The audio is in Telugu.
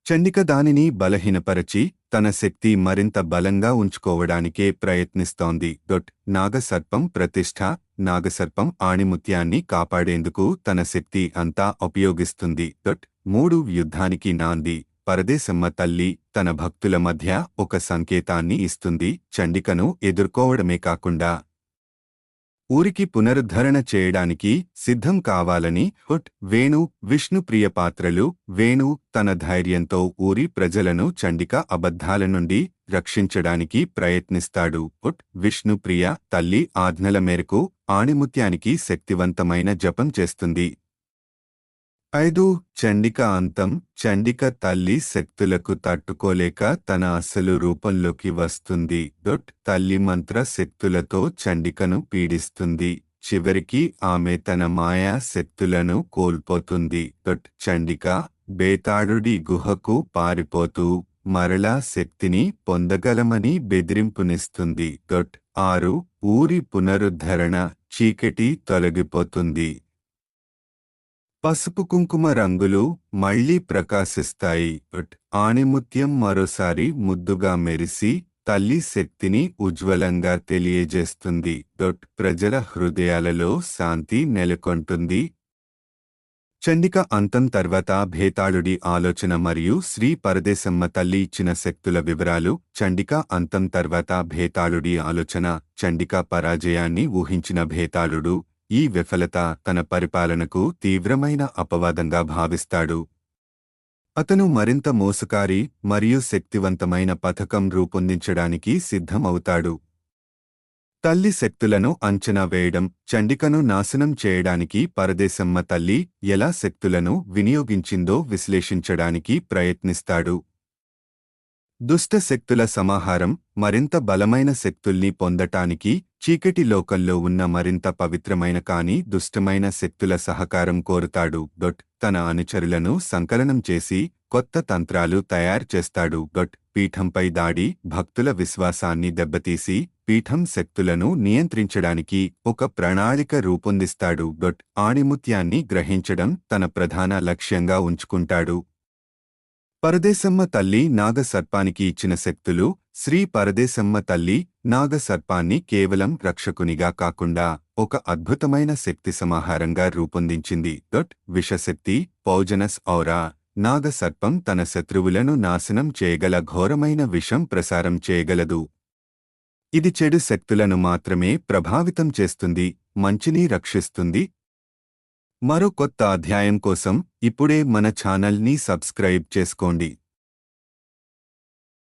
చండిక దానిని బలహీనపరచి తన శక్తి మరింత బలంగా ఉంచుకోవడానికే ప్రయత్నిస్తోంది. నాగసర్పం ప్రతిష్ఠ. నాగసర్పం ఆణిముత్యాన్ని కాపాడేందుకు తన శక్తి అంతా ఉపయోగిస్తుంది. 3 యుద్ధానికి నాంది. పరదేశమ్మ తల్లి తన భక్తుల మధ్య ఒక సంకేతాన్ని ఇస్తుంది. చండికను ఎదుర్కోవడమే కాకుండా ఊరికి పునరుద్ధరణ చేయడానికి సిద్ధం కావాలని. వేణు విష్ణుప్రియ పాత్రలు. వేణు తన ధైర్యంతో ఊరి ప్రజలను చండిక అబద్ధాల నుండి రక్షించడానికి ప్రయత్నిస్తాడు. విష్ణుప్రియ తల్లి ఆజ్ఞల మేరకు ఆణిముత్యానికి శక్తివంతమైన జపం చేస్తుంది. 5 చండిక అంతం. చండిక తల్లి శక్తులకు తట్టుకోలేక తన అసలు రూపంలోకి వస్తుంది. తల్లి మంత్ర శక్తులతో చండికను పీడిస్తుంది. చివరికి ఆమె తన మాయా శక్తులను కోల్పోతుంది. చండిక బేతాళుడి గుహకు పారిపోతూ మరలా శక్తిని పొందగలమని బెదిరింపునిస్తుంది. 6 ఊరి పునరుద్ధరణ. చీకటి తొలగిపోతుంది. పసుపు కుంకుమ రంగులు మళ్లీ ప్రకాశిస్తాయి. ఆణిముత్యం మరోసారి ముద్దుగా మెరిసి తల్లి శక్తిని ఉజ్వలంగా తెలియజేస్తుంది. ప్రజల హృదయాలలో శాంతి నెలకొంటుంది. చండిక అంతం తర్వాత భేతాళుడి ఆలోచన మరియు శ్రీ పరదేశమ్మ తల్లి ఇచ్చిన శక్తుల వివరాలు. చండిక అంతం తర్వాత భేతాళుడి ఆలోచన. చండిక పరాజయాన్ని ఊహించిన భేతాళుడు ఈ విఫలత తన పరిపాలనకు తీవ్రమైన అపవాదంగా భావిస్తాడు. అతను మరింత మోసకారి మరియు శక్తివంతమైన పథకం రూపొందించడానికి సిద్ధమవుతాడు. తల్లి శక్తులను అంచనా వేయడం. చండికను నాశనం చేయడానికి పరదేశమ్మ తల్లి ఎలా శక్తులను వినియోగించిందో విశ్లేషించడానికి ప్రయత్నిస్తాడు. దుష్ట శక్తుల సమాహారం. మరింత బలమైన శక్తుల్ని పొందటానికి చీకటి లోకంలో ఉన్న మరింత పవిత్రమైన కాని దుష్టమైన శక్తుల సహకారం కోరుతాడు. తన అనుచరులను సంకలనం చేసి కొత్త తంత్రాలు తయారు చేస్తాడు. పీఠంపై దాడి. భక్తుల విశ్వాసాన్ని దెబ్బతీసి పీఠం శక్తులను నియంత్రించడానికి ఒక ప్రణాళిక రూపొందిస్తాడు. ఆణిముత్యాన్ని గ్రహించడం తన ప్రధాన లక్ష్యంగా ఉంచుకుంటాడు. పరదేశమ్మ తల్లి నాగసర్పానికి ఇచ్చిన శక్తులు. శ్రీ పరదేశమ్మ తల్లి నాగసర్పాన్ని కేవలం రక్షకునిగా కాకుండా ఒక అద్భుతమైన శక్తి సమాహారంగా రూపొందించింది. విషశక్తి. పౌజనస్ ఔరా. నాగసర్పం తన శత్రువులను నాశనం చేయగల ఘోరమైన విషం ప్రసారం చేయగలదు. ఇది చెడు శక్తులను మాత్రమే ప్రభావితం చేస్తుంది, మంచిని రక్షిస్తుంది. మరో కొత్త అధ్యాయం కోసం ఇప్పుడే మన ఛానల్ని సబ్స్క్రైబ్ చేసుకోండి.